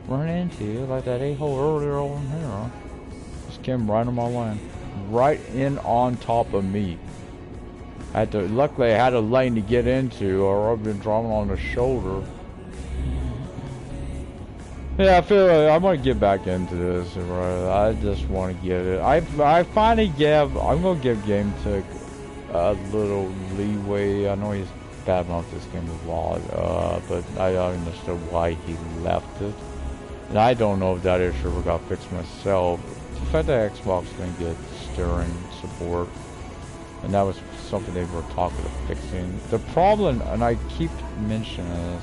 Run into, like that a-hole earlier over here. Just came right on my lane. Right in on top of me. Luckily I had a lane to get into, or I've been driving on the shoulder. Yeah, I feel like I want to get back into this, right? I just want to get it. I finally I'm going to give GameTech a little leeway. I know he's badmouthed this game a lot, but I understood why he left it. And I don't know if that issue ever got fixed myself. The fact that Xbox didn't get steering support, and that was something they were talking about fixing. The problem, and I keep mentioning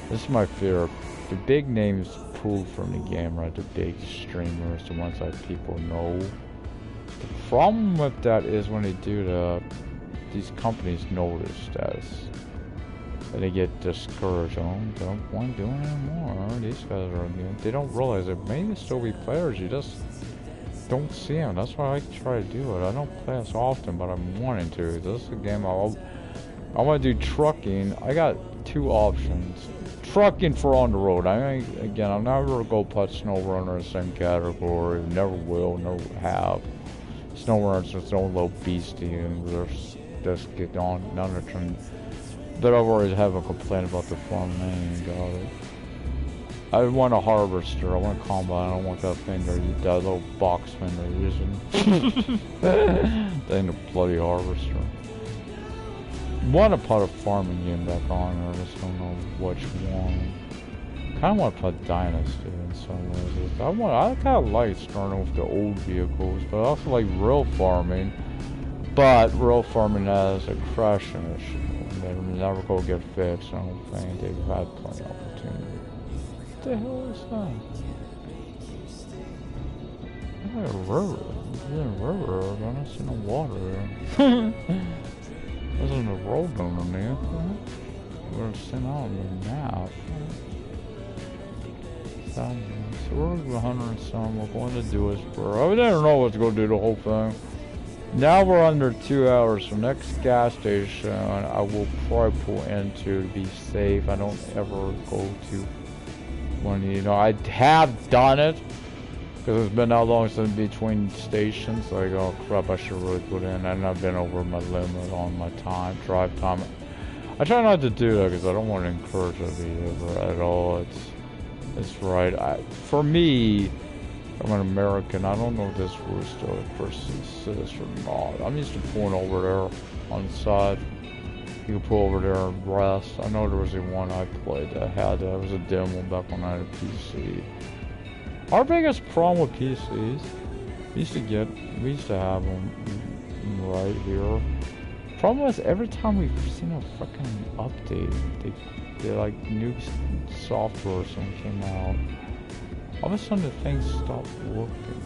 this is my fear. The big names pulled from the game, right? The big streamers, the ones that people know. The problem with that is when they do these companies know their status. And they get discouraged. Oh, they don't want to do it anymore. These guys are, they don't realize that maybe still be players. You just don't see them. That's why I try to do it. I don't play as often, but I'm wanting to. This is a game I want to do trucking. I got two options. Trucking for on the road. Again, I'll never go put SnowRunner in the same category. Never will, never have. SnowRunner's its own little beastie, and there's just get on none of them. But I've always have a complaint about the farm name. Got it. I want a harvester. I want a combine. I don't want that thing there. That little box thing they're using. That ain't a bloody harvester. Want to put a farming game back on, or I just don't know which one. Kind of want to put Dynasty in some ways. I kind of like starting with the old vehicles, but I also like real farming. But real farming has a crashing issue. They're never going to get fixed. I don't think they've had plenty of opportunity. What the hell is that? There's a river. There's a river. I don't see no water there. There's a road underneath. We're sitting out on the map. So we're 100 and some. We're going to Duisburg. I didn't know what to go do the whole thing. Now we're under 2 hours. So next gas station I will probably pull into to be safe. I don't ever go to one. I have done it because it's been that long since between stations. Like, oh crap, I should really put in. And I've been over my limit on my drive time. I try not to do that because I don't want to encourage the behavior at all. It's right. For me, I'm an American. I don't know if this rule still persists or not. I'm used to pulling over there on the side. You can pull over there and rest. I know there was the one I played that had that. It was a demo back when I had a PC. Our biggest problem with PCs, we used to have them right here. Problem is, every time we've seen a freaking update, they like new software or something came out. All of a sudden the things stopped working.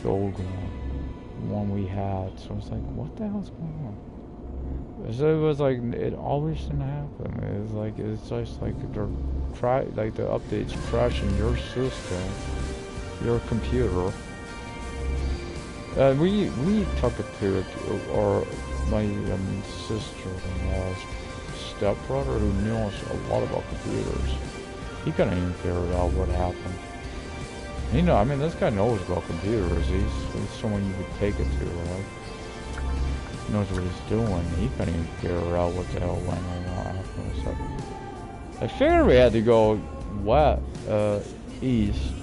The old one we had. So I was like, what the hell's going on? So it was like, it always didn't happen. It's just like the updates crashing your system, your computer. We took it to my sister-in-law's stepbrother, who knew us a lot about computers. He couldn't even figure out what happened. I mean, this guy knows about computers. He's someone you could take it to, right? He knows what he's doing. He couldn't even figure out what the hell went on after. So I figured we had to go east,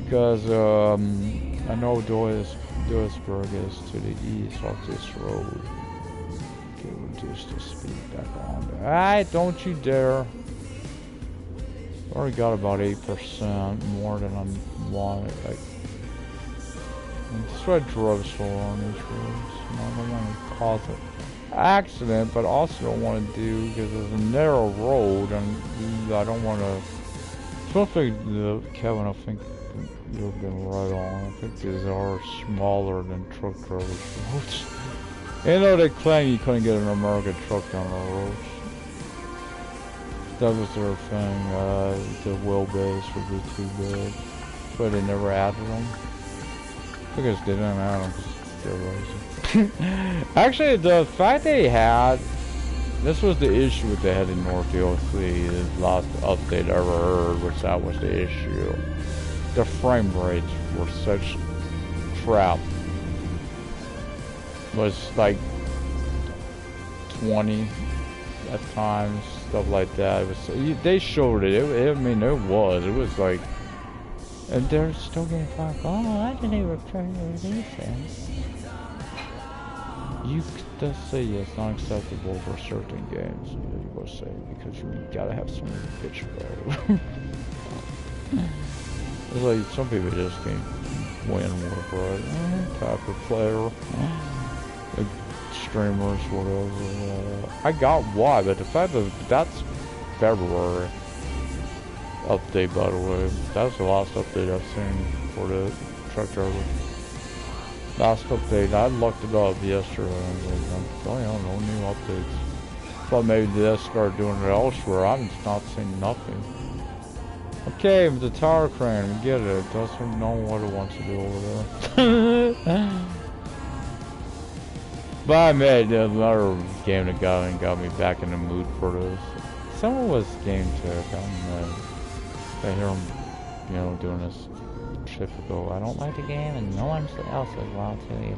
because I know Duisburg is to the east off this road. Okay, reduce the speed back on there. Alright, don't you dare. Already got about 8% more than I wanted. Like, And that's why I drove slow on these roads. You know, I don't want to cause an accident, but also don't want to do, because it's a narrow road, and I don't want to. Especially Kevin, I think you've been right on. I think these are smaller than truck drivers' roads. You know, they claim you couldn't get an American truck down the roads. That was their thing. The wheelbase would be too big, but they never added them. Because they didn't add them because they're lazy. Actually, the fact they had. This was the issue with the heading north DLC, the last update I ever heard, which that was the issue. The frame rates were such crap. It was like 20 at times, stuff like that. It was, they showed it. I mean, it was like, and they're still getting flack. Oh, I didn't even try to release it. You just say it's not acceptable for certain games. You go say because you gotta have some bitch value. It's like some people just can't win with right type of player, like streamers, whatever. I got why, but the fact that that's February update, by the way. That's the last update I've seen for the truck driver. Last update, I looked it up yesterday and I was like, oh yeah, no new updates. Thought maybe they started doing it elsewhere. I'm just not seeing nothing. Okay, the tower crane, we get it. It doesn't know what it wants to do over there. But I made another game that got me back in the mood for this. Someone was game tech. I hear them, you know, doing this. Typical. I don't like the game, and no one else is allowed to either.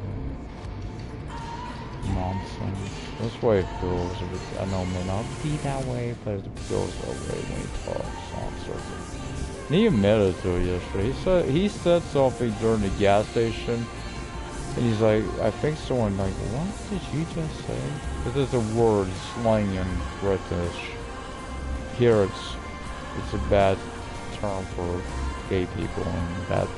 Nonsense. That's the way it feels. I know it may not be that way, but it feels that way when he talks on certain. And he admitted to it yesterday. He said something during the gas station, and he's like, I think someone like, what did you just say? Because there's a word slang in British. Here it's a bad term for gay people, and that's,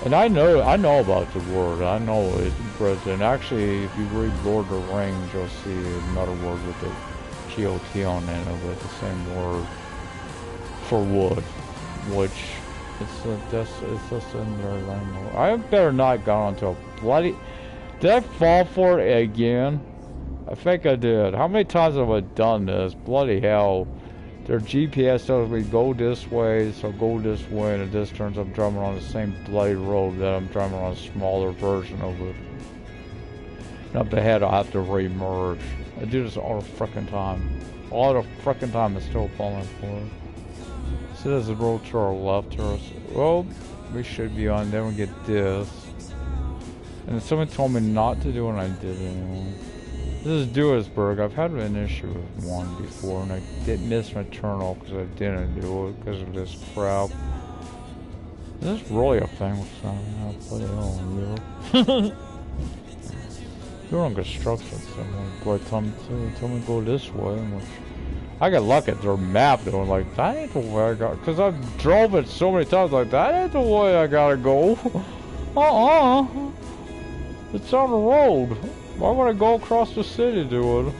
and I know about the word. I know it, and actually, if you read Lord of the Rings, you'll see another word with the G-O-T on it, with the same word for wood, which it's just in their language. I better not got onto a bloody. Did I fall for it again? I think I did. How many times have I done this? Bloody hell. Their GPS tells me go this way, so go this way, and it just turns up driving on the same bloody road that I'm driving on a smaller version of it. And up ahead, I'll have to re-merge. I do this all the frickin' time. All the frickin' time, it's still falling for it. So there's a road to our left here. Well, we should be on. Then we get this. And someone told me not to do it, and I did anyway. This is Duisburg. I've had an issue with one before, and I did miss my turn off because I didn't do it because of this crap. Is this really a thing with something? What the hell in Europe? You're on construction, so boy, tell me to go this way. Which I got lucky at their map though, and like that ain't the way I got. Because I've drove it so many times, like that ain't the way I gotta go. It's on the road. Why would I go across the city to do it?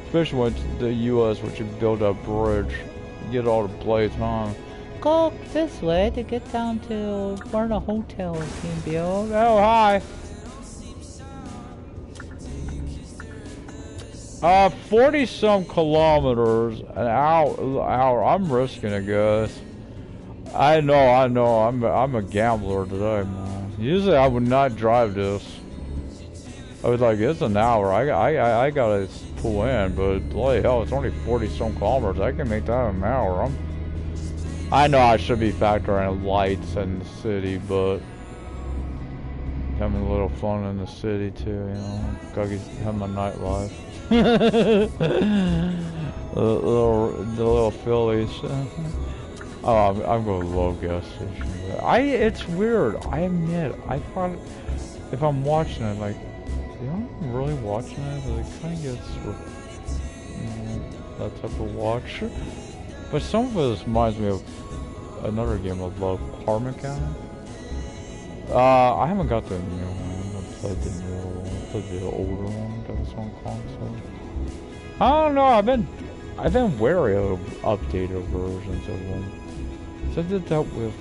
Especially when the U.S., which you build a bridge, you get all the blades on. Go this way to get down to where the hotel is being built. Oh, hi. 40-some kilometers an hour. I'm risking it, guys. I know. I'm a gambler today, man. Usually I would not drive this. I was like, it's an hour. I gotta pull in, but bloody hell, it's only 40-some kilometers. I can make that in an hour. I know I should be factoring in lights in the city, but having a little fun in the city too, you know. Gotta have my nightlife. the little Phillies. Oh, I'm going to low gas station. It's weird. I admit. I thought if I'm watching it, like, you know, I'm really watching it. It kind of gets, you know, that type of watch. But some of this reminds me of another game I love, Car Mechanic. I haven't got the new one. I played the new one. I played the older one that was on console. I don't know. I've been wary of updated versions of them. So I did that with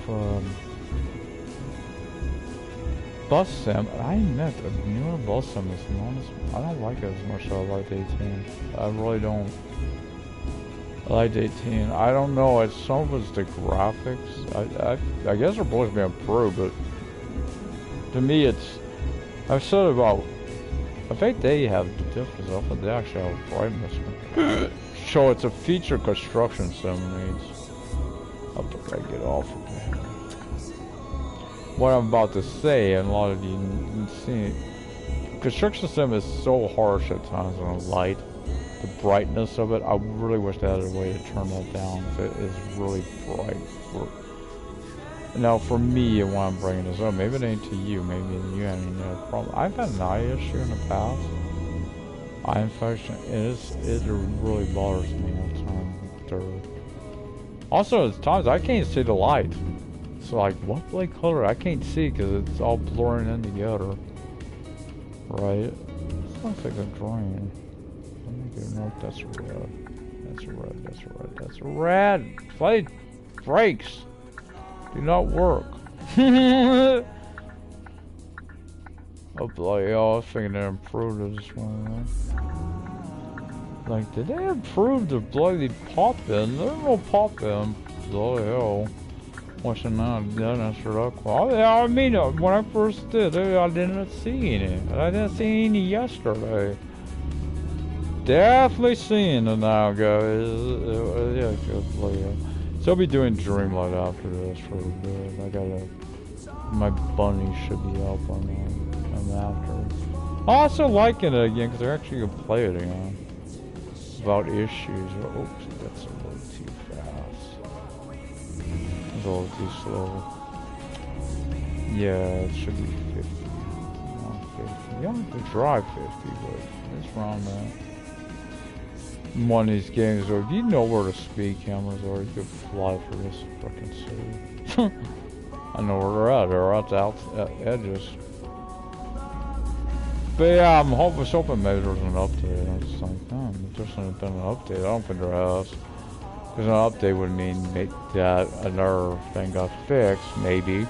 Bus Sim. I admit a newer Bus Sim is honest. I don't like it as much as I like 18. I really don't. I liked 18. I don't know. It's some of it's the graphics. I guess they're both being improved, but to me, it's. I've said about. I think they have the difference. I think they actually have brightness. So it's a feature construction sim needs. I think I get off of that. What I'm about to say, and a lot of you see, construction sim is so harsh at times on the light. The brightness of it, I really wish they had a way to turn that down. It is really bright. Now, for me, when I'm bringing this up, maybe it ain't to you, maybe you haven't had a problem. I've had an eye issue in the past. Eye infection, it really bothers me at times. Also, at times, I can't see the light. So, like, what light color? I can't see because it's all blurring in together. Right? Sounds like a drain. Let me get note. That's red. That's red. That's red. That's red. Play brakes. Do not work. Oh bloody hell, I was thinking they improved this one. Like, did they improve the bloody pop-in? There's no pop-in. Bloody hell. Watching that, that answered that question. I mean, when I first did it, I didn't see any. I didn't see any yesterday. Definitely seeing it now, guys. Yeah, good. So I'll be doing Dreamlight after this for a bit. I gotta. My bunny should be up on after. I'm also liking it again because they're actually gonna play it again. About issues. Oops, that's a little too fast. It's a little too slow. Yeah, it should be 50. Not 50. You don't have to drive 50, but it's around that. One of these games where if you know where the speed cameras are, you could fly for this frickin' city. I know where they're at. They're at the edges. But yeah, I'm hoping maybe there's an update. I was like, if there's not been an update, I don't think there has. Because an update would mean that another thing got fixed, maybe.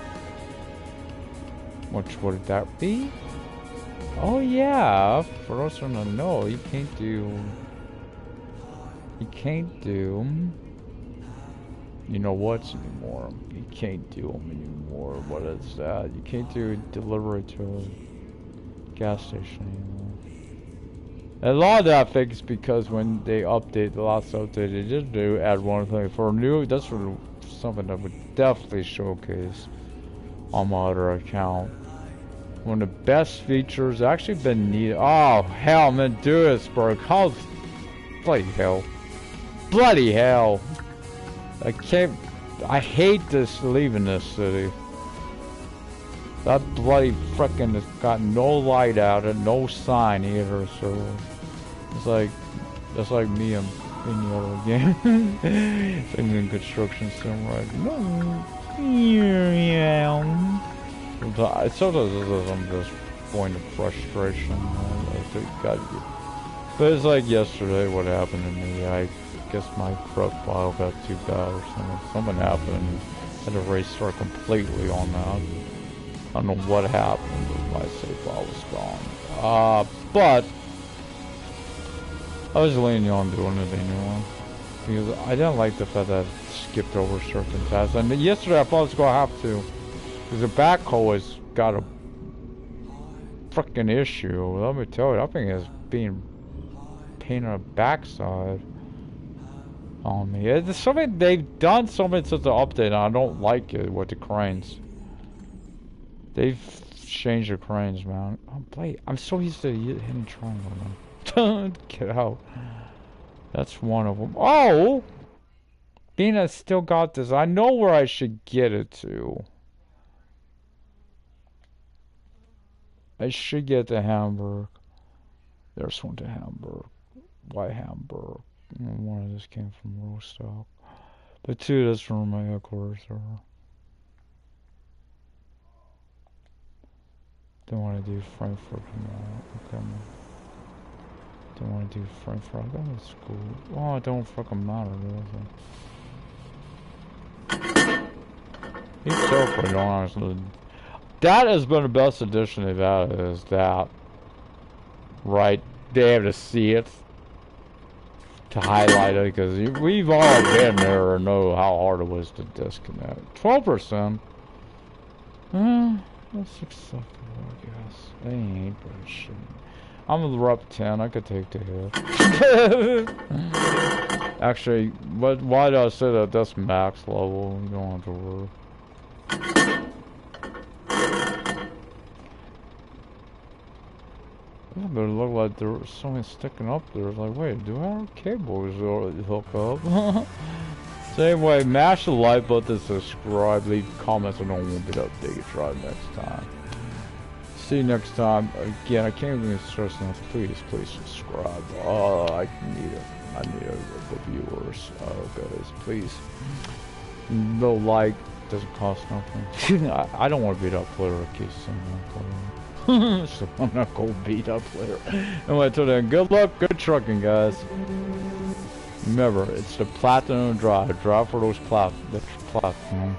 Which would that be? Oh yeah, for those who don't know, you can't do, you know what's anymore. You can't do them anymore. What is that? You can't do delivery to a gas station anymore. And a lot of that fixed because when they update, the last update, they did add one thing for a new. That's for something that would definitely showcase on my other account. One of the best features actually been needed. Oh hell, man, Duisburg. How bloody hell. Bloody hell. I can't. I hate this leaving this city. That bloody frickin' has got no light out and no sign either, so it's like me in the other game. Things in construction sim right. No. Yeah. Sometimes I'm just going to frustration. But it's like yesterday, what happened to me. I guess my truck file got too bad or something. Something happened. I had to restart completely on that. I don't know what happened, but my save file was gone. But I was leaning on doing it anyway. Because I didn't like the fact that I skipped over certain tasks. And yesterday I thought I was going to have to. Because the backhoe has got a frickin' issue. Let me tell you, that thing is being pain on the backside on me. It's something they've done something since the update, and I don't like it with the cranes. They've changed the cranes, man. Oh, play. I'm so used to hitting triangle, man. Get out. That's one of them. Oh! Being I still got this, I know where I should get it to. I should get to Hamburg. There's one to Hamburg. Why Hamburg? One of this came from Rostock. But two, that's from my headquarters. Don't want to do Frankfurt tomorrow. Okay. Don't want to do Frankfurt. I go to school. Oh, it don't fucking matter, does it? He's so pretty honestly. That has been the best addition they've had, is that. Right. They have to see it. To highlight it, because we've all been there and know how hard it was to disconnect. 12%. That's acceptable, I guess. They ain't bullshit. I'm the rep 10. I could take the hit. Actually, why did I say that? That's max level. You don't have to worry. Yeah, but it looked like there was something sticking up there. It's like, wait, do our cables hook up? Same way, mash the like button, subscribe, leave comments, and don't want to get updated. Try next time. See you next time. Again, I can't even stress enough. Please subscribe. Oh, I need it. I need the viewers. Oh, guys, please. No like doesn't cost nothing. I don't want to beat up player in case someone player. So I'm not gonna beat up later. Anyway, till then, good luck, good trucking, guys. Remember, it's the platinum drive. Drive for those platinum.